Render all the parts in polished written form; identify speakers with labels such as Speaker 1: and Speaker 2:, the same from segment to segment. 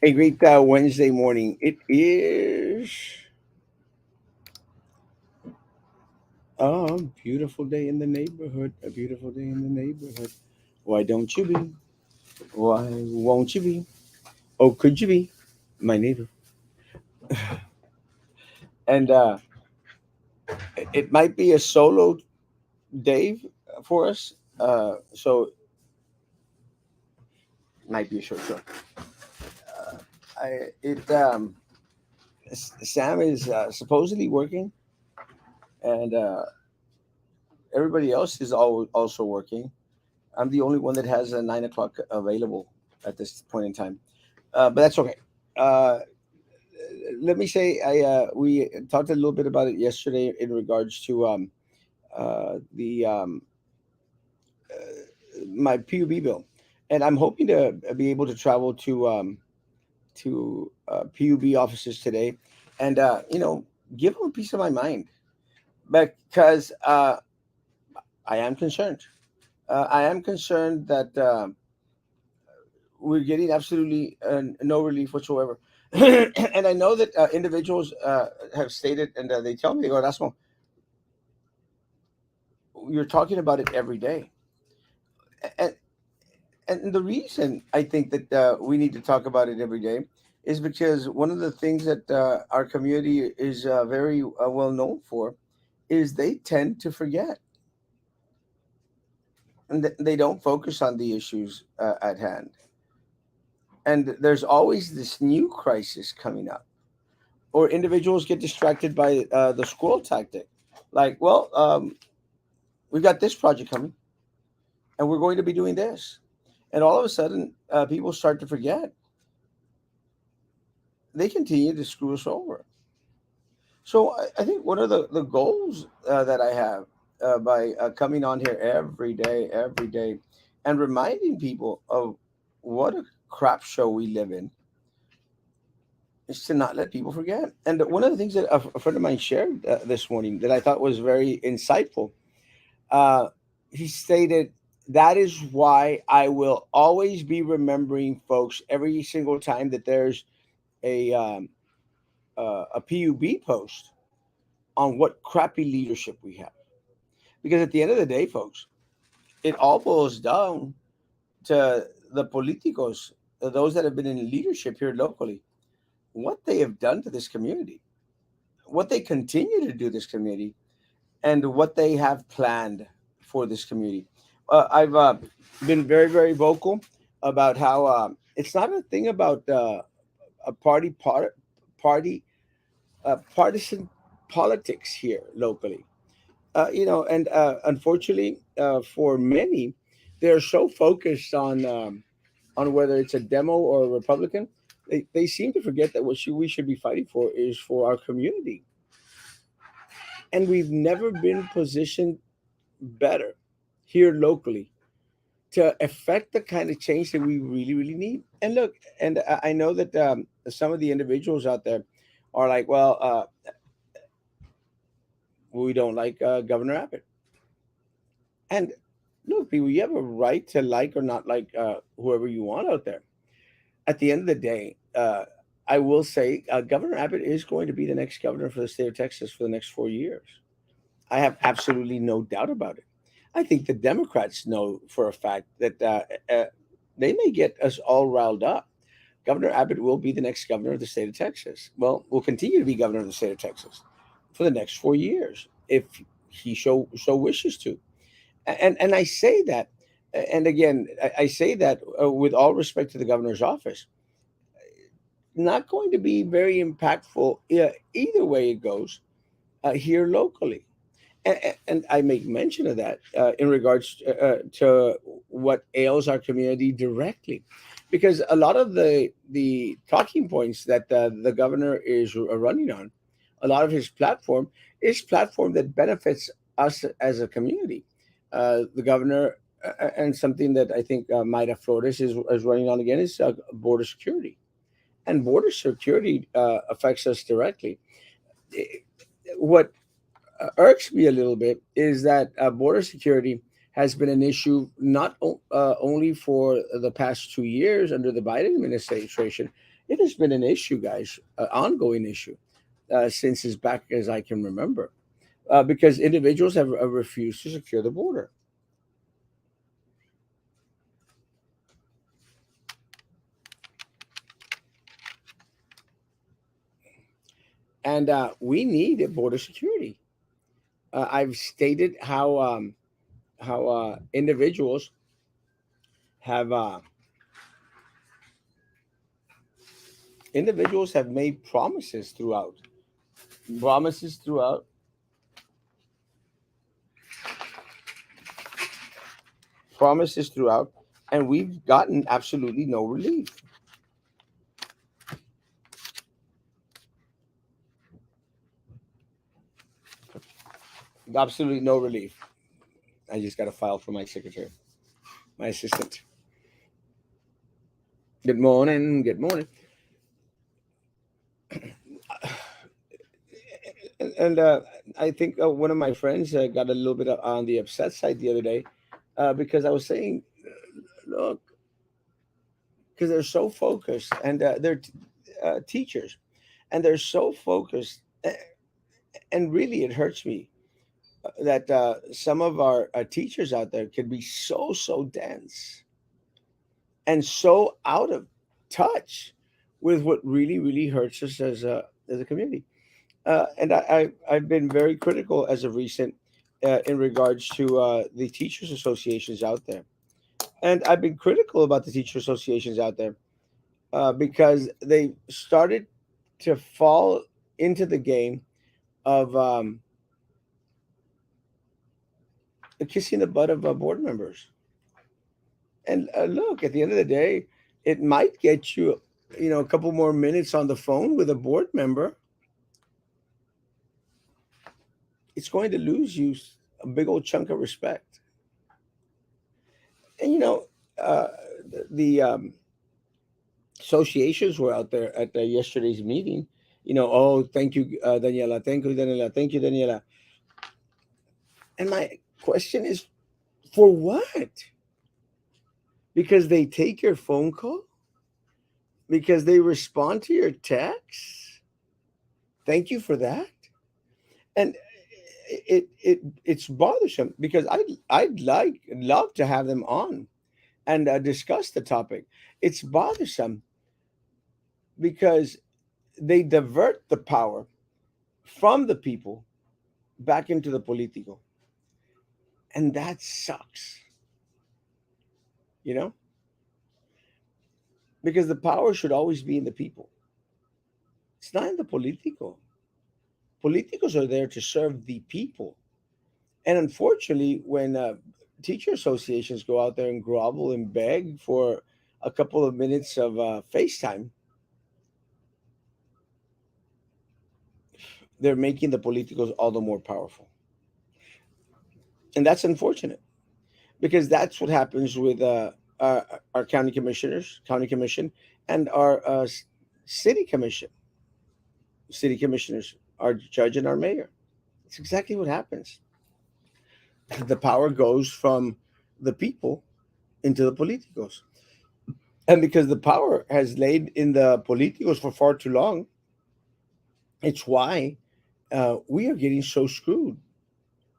Speaker 1: A great Wednesday morning. It is a beautiful day in the neighborhood. A beautiful day in the neighborhood. Why don't you be? Why won't you be? Oh, could you be my neighbor? And it might be a solo day for us. So it might be a short show. Sam is supposedly working, and everybody else is also working. I'm the only one that has a 9 o'clock available at this point in time, but that's okay. Uh, Let me say, I we talked a little bit about it yesterday in regards to the my PUB bill, and I'm hoping to be able to travel to PUB offices today, and give them a piece of my mind because I am concerned. I am concerned that we're getting absolutely no relief whatsoever. And I know that individuals have stated, and they tell me, they go, Erasmo, you're talking about it every day. And, and the reason I think that we need to talk about it every day is because one of the things that our community is very well known for is they tend to forget, and they don't focus on the issues at hand. And there's always this new crisis coming up, or individuals get distracted by the squirrel tactic. Like, well, we've got this project coming, and we're going to be doing this, and all of a sudden, people start to forget. They continue to screw us over. So I think one of the goals that I have by coming on here every day, and reminding people of what a crap show we live in, is to not let people forget. And one of the things that a friend of mine shared this morning that I thought was very insightful, uh, he stated, that is why I will always be remembering folks every single time that there's a a PUB post on what crappy leadership we have. Because at the end of the day, folks, it all boils down to the politicos, those that have been in leadership here locally, what they have done to this community, what they continue to do this community, and what they have planned for this community. I've been very vocal about how it's not a thing about a party partisan politics here locally. And unfortunately, for many, they're so focused on whether it's a demo or a Republican, they seem to forget that we should be fighting for is for our community, and we've never been positioned better here locally to affect the kind of change that we really need. And look, and I know that some of the individuals out there are like, well, we don't like Governor Abbott. And look, people, you have a right to like or not like whoever you want out there. At the end of the day, I will say Governor Abbott is going to be the next governor for the state of Texas for the next 4 years. I have absolutely no doubt about it. I think the Democrats know for a fact that they may get us all riled up. Governor Abbott will be the next governor of the state of Texas. Well, will continue to be governor of the state of Texas for the next 4 years if he so wishes to. And I say that, and again, I say that with all respect to the governor's office, not going to be very impactful either way it goes here locally. And I make mention of that in regards to what ails our community directly, because a lot of the talking points that the governor is running on, a lot of his platform is platform that benefits us as a community. The governor and something that I think Mayra Flores is running on again is border security, and border security affects us directly. Eh, What irks me a little bit is that border security has been an issue not only for the past 2 years under the Biden administration. It has been an issue, guys, an ongoing issue since as back as I can remember, because individuals have refused to secure the border. And we need a border security. I've stated how have uh, individuals have made promises throughout, promises throughout, and we've gotten absolutely no relief. Absolutely no relief. I just got a file from my secretary, my assistant. Good morning. Good morning. And I think one of my friends got a little bit on the upset side the other day because I was saying, look, because they're so focused and they're teachers and they're so focused. And really, it hurts me that some of our teachers out there can be so dense and so out of touch with what really hurts us as a community. I've been very critical as of recent in regards to the teachers associations out there, and I've been critical about the teacher associations out there because they started to fall into the game of kissing the butt of board members. And look, at the end of the day, it might get you, a couple more minutes on the phone with a board member. It's going to lose you a big old chunk of respect. And uh, the associations were out there at yesterday's meeting. Oh, thank you, Daniela. Thank you, Daniela. Thank you, Daniela. And my question is, for what? Because they take your phone call? Because they respond to your text? Thank you for that. And it's bothersome because I'd love to have them on and discuss the topic. It's bothersome because they divert the power from the people back into the political, and that sucks. You know, because the power should always be in the people. It's not in the political. Politicos are there to serve the people, and unfortunately, when teacher associations go out there and grovel and beg for a couple of minutes of FaceTime, they're making the politicals all the more powerful. And that's unfortunate because that's what happens with our county commissioners, county commission, and our city commission, city commissioners, our judge and our mayor. It's exactly what happens. The power goes from the people into the politicos. And because the power has laid in the politicos for far too long, it's why we are getting so screwed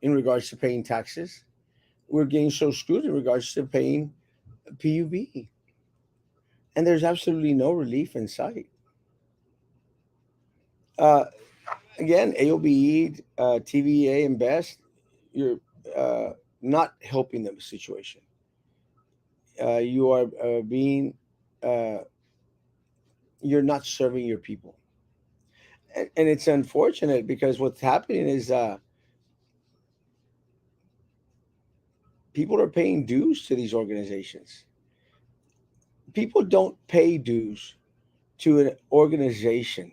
Speaker 1: in regards to paying taxes. We're getting so screwed in regards to paying PUB. And there's absolutely no relief in sight. Uh, Again, AOBE, TVA, and BEST, you're uh, not helping the situation. You are uh, you're not serving your people. And it's unfortunate because what's happening is people are paying dues to these organizations. People don't pay dues to an organization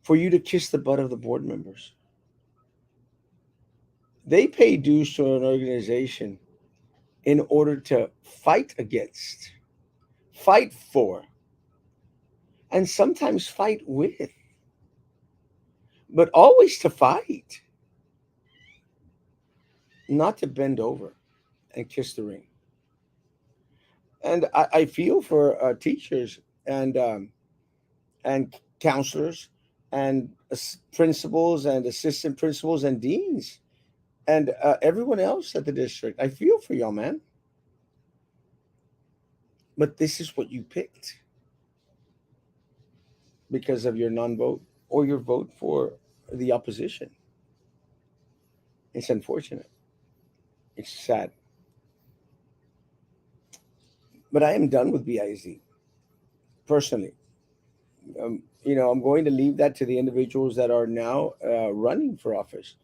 Speaker 1: for you to kiss the butt of the board members. They pay dues to an organization in order to fight against, fight for, and sometimes fight with, but always to fight, not to bend over and kiss the ring. And I feel for teachers and counselors and principals and assistant principals and deans and everyone else at the district. I feel for y'all, man. But this is what you picked because of your non-vote or your vote for the opposition. It's unfortunate. It's sad. But I am done with BISD personally. I'm going to leave that to the individuals that are now running for office.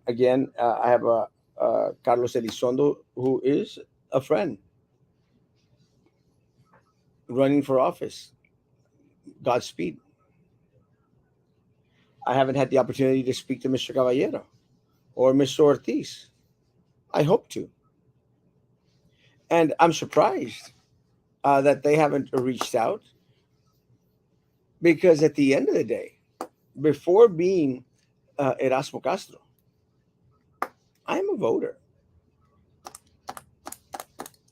Speaker 1: Again, I have Carlos Elizondo, who is a friend running for office. Godspeed. I haven't had the opportunity to speak to Mr. Caballero or Mr. Ortiz. I hope to. And I'm surprised that they haven't reached out because at the end of the day, before being Erasmo Castro, I'm a voter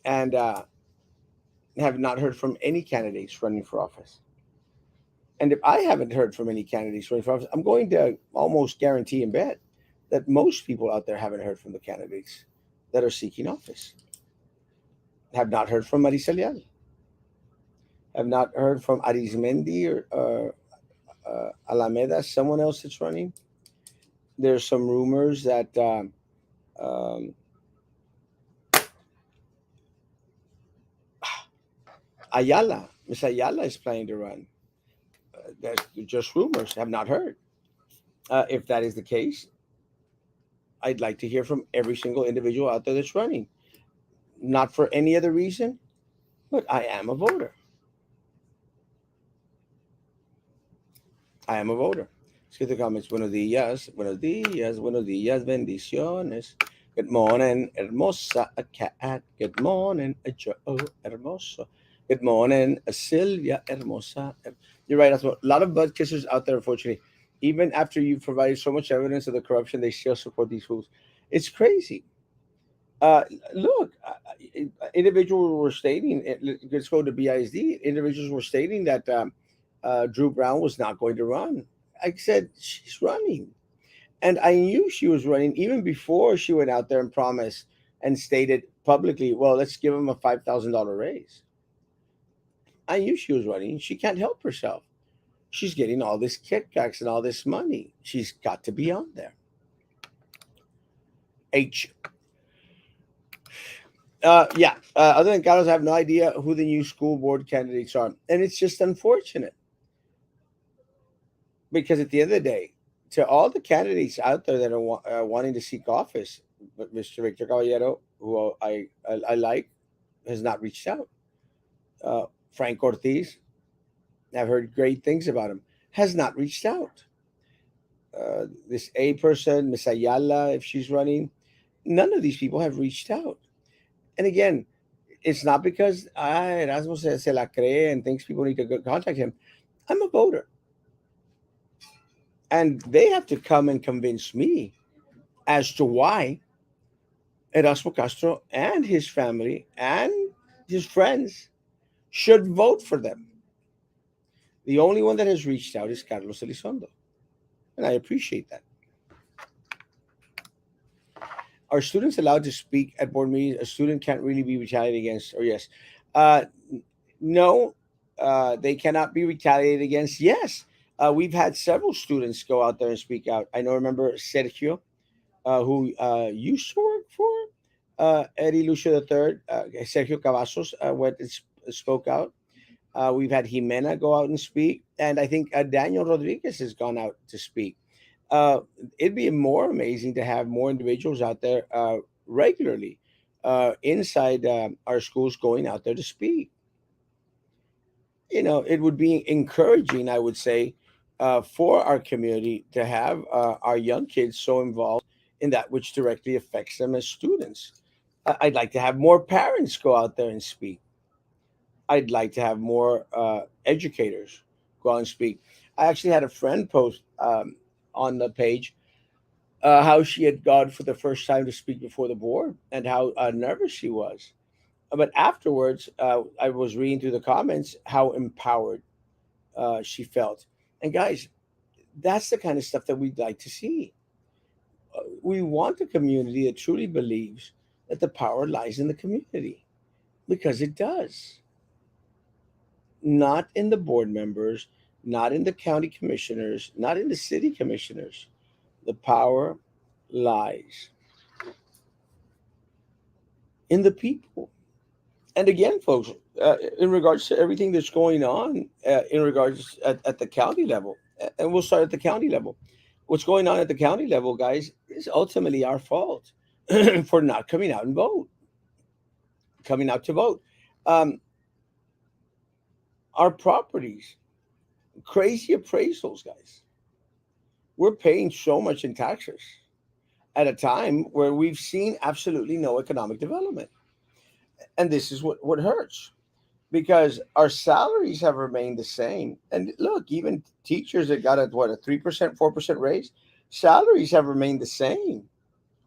Speaker 1: and have not heard from any candidates running for office. And if I haven't heard from any candidates running for office, I'm going to almost guarantee and bet that most people out there haven't heard from the candidates that are seeking office. Have not heard from Marisa Leal. Have not heard from Arizmendi or Alameda, someone else that's running. There's some rumors that um, Miss Ayala is planning to run. That's just rumors. Have not heard. If that is the case, I'd like to hear from every single individual out there that's running. Not for any other reason, but I am a voter. I am a voter. Let's get the comments. Buenos días, bendiciones. Good morning, hermosa, a cat. Good morning, a Joe, hermoso. Good morning, a Sylvia, hermosa. You're right, a lot of butt kissers out there, unfortunately. Even after you've provided so much evidence of the corruption, they still support these fools. It's crazy. Uh, Look, individuals were stating, let's go to BISD, individuals were stating that Drew Brown was not going to run. I said, she's running. And I knew she was running even before she went out there and promised and stated publicly, well, let's give him a $5,000 raise. I knew she was running. She can't help herself. She's getting all this kickbacks and all this money. She's got to be on there. H. Yeah. Other than Carlos, I have no idea who the new school board candidates are, and it's just unfortunate because at the end of the day, to all the candidates out there that are wanting to seek office, Mr. Victor Caballero, who I like, has not reached out. Uh, Frank Ortiz, I've heard great things about him, has not reached out. This A person, Miss Ayala, if she's running, none of these people have reached out. And again, it's not because Erasmo se la cree and thinks people need to contact him. I'm a voter. And they have to come and convince me as to why Erasmo Castro and his family and his friends should vote for them. The only one that has reached out is Carlos Elizondo. And I appreciate that. Are students allowed to speak at board meetings? A student can't really be retaliated against, or yes. Uh, no, they cannot be retaliated against. Yes. We've had several students go out there and speak out. I know, remember Sergio, who used to work for Eddie Lucio III, Sergio Cavazos went and spoke out. We've had Jimena go out and speak, and I think Daniel Rodriguez has gone out to speak. Uh, it'd be more amazing to have more individuals out there regularly inside our schools going out there to speak. It would be encouraging, I would say, for our community to have our young kids so involved in that which directly affects them as students. I'd like to have more parents go out there and speak. I'd like to have more educators go out and speak. I actually had a friend post on the page how she had gone for the first time to speak before the board and how nervous she was. But afterwards, I was reading through the comments how empowered she felt. And guys, that's the kind of stuff that we'd like to see. We want a community that truly believes that the power lies in the community, because it does. Not in the board members, not in the county commissioners, not in the city commissioners. The power lies in the people. And again, folks, in regards to everything that's going on, in regards at the county level, and we'll start at the county level. What's going on at the county level, guys, is ultimately our fault for not coming out and vote, coming out to vote. Um, our properties, crazy appraisals, guys. We're paying so much in taxes at a time where we've seen absolutely no economic development. And this is what hurts, because our salaries have remained the same. And look, even teachers that got a 3%, 4% raise, salaries have remained the same,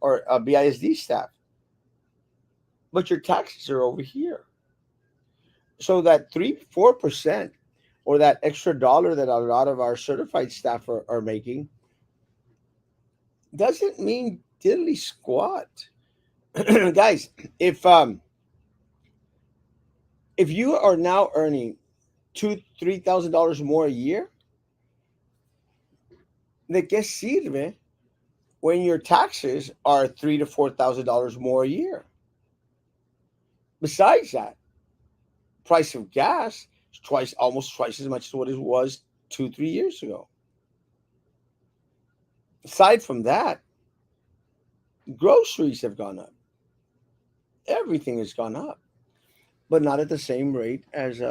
Speaker 1: or BISD staff, but your taxes are over here. So that 3, 4%, or that extra dollar that a lot of our certified staff are making, doesn't mean diddly squat. Guys, if you are now earning $2, $3,000 more a year, ¿de qué sirve when your taxes are $3 to $4,000 more a year? Besides that, price of gas is almost twice as much as what it was 2, 3 years ago. Aside from that, groceries have gone up. Everything has gone up, but not at the same rate as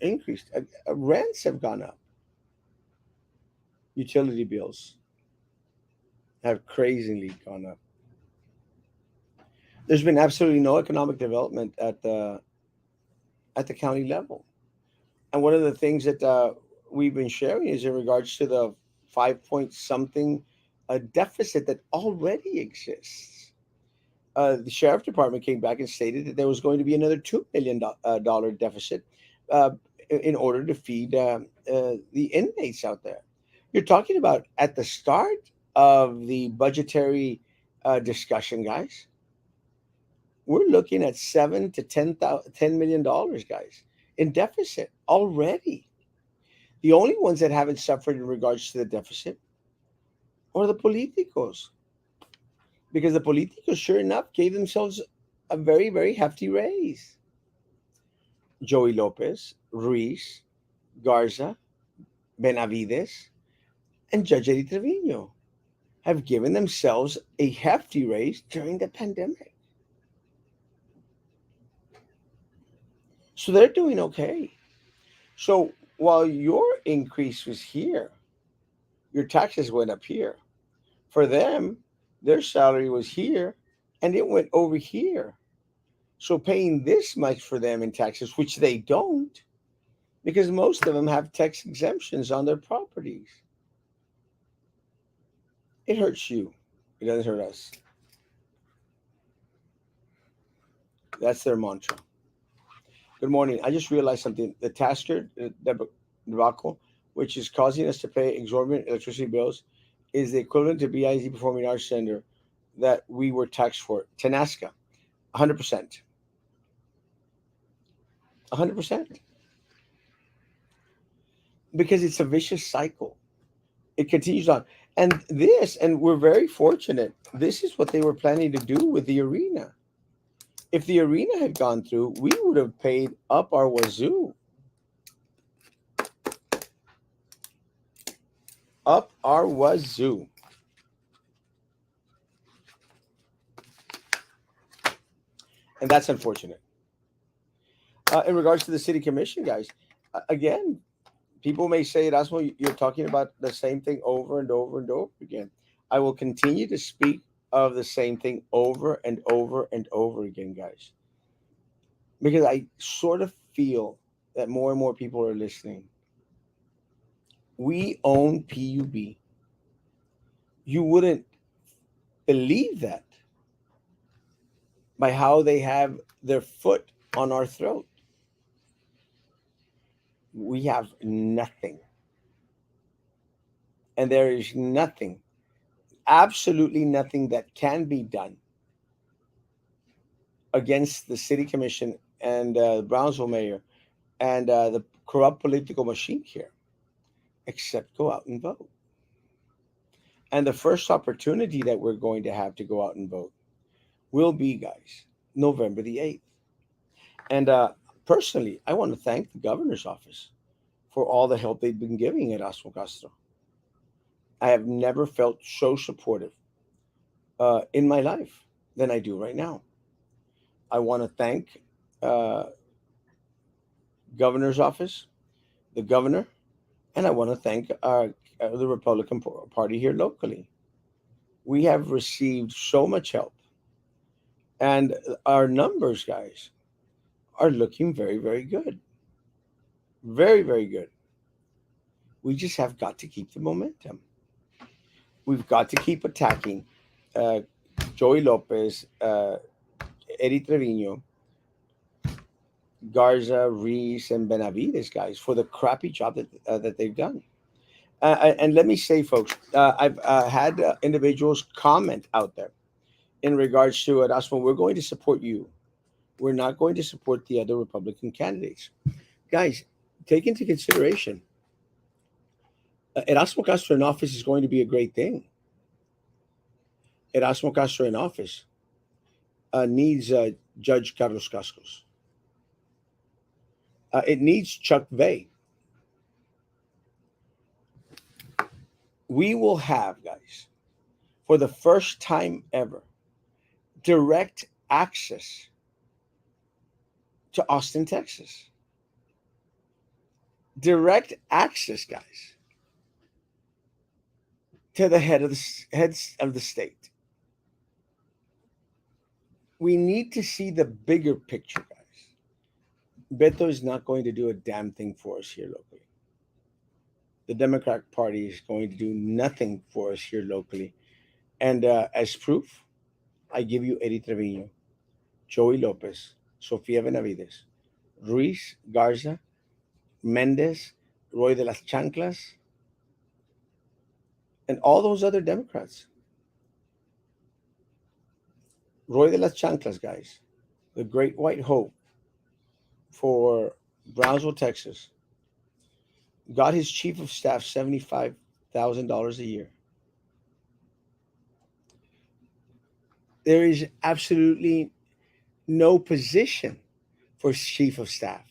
Speaker 1: increased. Rents have gone up. Utility bills have crazily gone up. There's been absolutely no economic development at the county level. And one of the things that we've been sharing is in regards to the 5 point something deficit that already exists. The sheriff department came back and stated that there was going to be another $2 million deficit uh, in order to feed the inmates out there. You're talking about at the start of the budgetary discussion, guys. We're looking at $7 to $10 million, guys, in deficit already. The only ones that haven't suffered in regards to the deficit are the politicos, because the politicos, sure enough, gave themselves a very, very hefty raise. Joey Lopez, Ruiz, Garza, Benavides, and Judge Eddie Trevino have given themselves a hefty raise during the pandemic. So they're doing okay. So while your increase was here, your taxes went up here. For them, their salary was here and it went over here. So paying this much for them in taxes, which they don't, because most of them have tax exemptions on their properties, it hurts you. It doesn't hurt us. That's their mantra. Good morning. I just realized something. The Tasker debacle, which is causing us to pay exorbitant electricity bills, is the equivalent to BIZ Performing Arts Center that we were taxed for. Tanasca, 100%. 100%. Because it's a vicious cycle. It continues on. And we're very fortunate. This is what they were planning to do with the arena. If the arena had gone through, we would have paid up our wazoo. Up our wazoo. And that's unfortunate. In regards to the city commission, guys, again, people may say, Erasmo, you're talking about the same thing over and over and over again. I will continue to speak of the same thing over and over and over again, guys, because I sort of feel that more and more people are listening. We own PUB. You wouldn't believe that by how they have their foot on our throat. We have nothing. And there is nothing, absolutely nothing that can be done against the city commission and the Brownsville mayor and the corrupt political machine here, except go out and vote. And the first opportunity that we're going to have to go out and vote will be, guys, November the 8th. And personally, I want to thank the governor's office for all the help they've been giving Erasmo Castro. I have never felt so supportive in my life than I do right now. I want to thank uh, governor's office, the governor, and I want to thank the Republican Party here locally. We have received so much help, and our numbers, guys, are looking very, very good. Very, very good. We just have got to keep the momentum. We've got to keep attacking uh, Joey Lopez, Eddie Trevino, Garza, Reese, and Benavides, guys, for the crappy job that they've done. And let me say, folks, I've had individuals comment out there in regards to Erasmo. We're going to support you. We're not going to support the other Republican candidates. Guys, take into consideration, Erasmo Castro in office is going to be a great thing. Erasmo Castro in office needs Judge Carlos Cascos. It needs Chuck Vey. We will have, guys, for the first time ever, direct access to Austin, Texas. Direct access, guys, to the heads of the state. We need to see the bigger picture, guys. Beto is not going to do a damn thing for us here locally. The Democratic Party is going to do nothing for us here locally. And as proof, I give you Eddie Trevino, Joey Lopez, Sofia Benavides, Ruiz Garza, Mendez, Roy de las Chanclas, and all those other Democrats. Roy de las Chanclas, guys, the great white hope for Brownsville, Texas, got his chief of staff $75,000 a year. There is absolutely no position for chief of staff.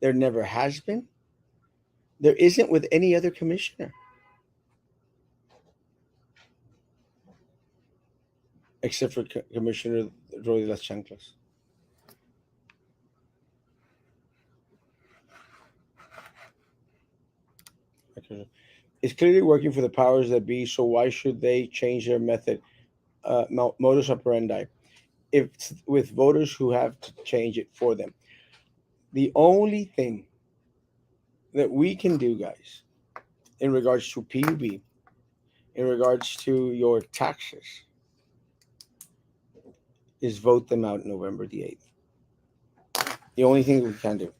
Speaker 1: There never has been. There isn't with any other commissioner except for Commissioner Roy de las Chanclas. Okay. It's clearly working for the powers that be, so why should they change their method, modus operandi, if it's with voters who have to change it for them? The only thing that we can do, guys, in regards to PUB, in regards to your taxes, is vote them out November the 8th. The only thing we can do.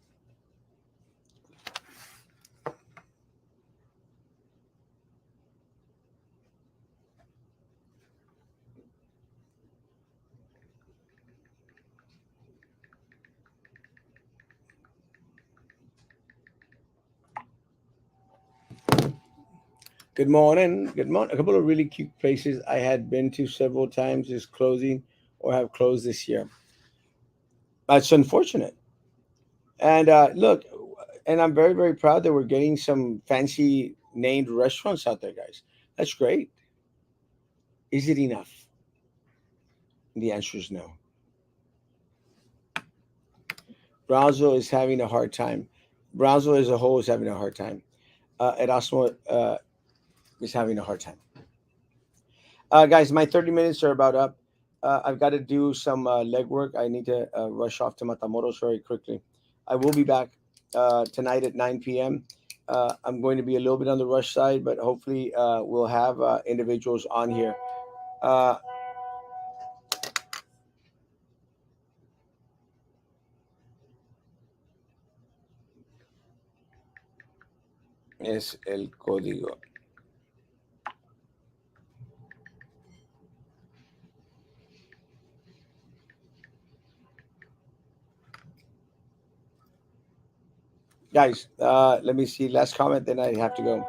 Speaker 1: Good morning. Good morning. A couple of really cute places I had been to several times is closing or have closed this year. That's unfortunate. And look, and I'm very, very proud that we're getting some fancy named restaurants out there, guys. That's great. Is it enough? The answer is no. Brownsville is having a hard time. Brownsville as a whole is having a hard time. Erasmo is having a hard time. Guys, my 30 minutes are about up. I've got to do some legwork. I need to rush off to Matamoros very quickly. I will be back tonight at 9 p.m. I'm going to be a little bit on the rush side, but hopefully we'll have individuals on here. Uh, es el código. Guys, let me see. Last comment, then I have to go.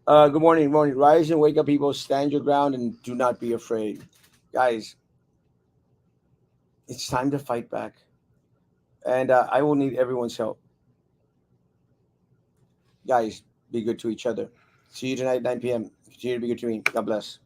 Speaker 1: Good morning, morning. Rise and wake up, people. Stand your ground and do not be afraid. Guys, it's time to fight back. And I will need everyone's help. Guys, be good to each other. See you tonight, 9 p.m. Continue to be good to me. God bless.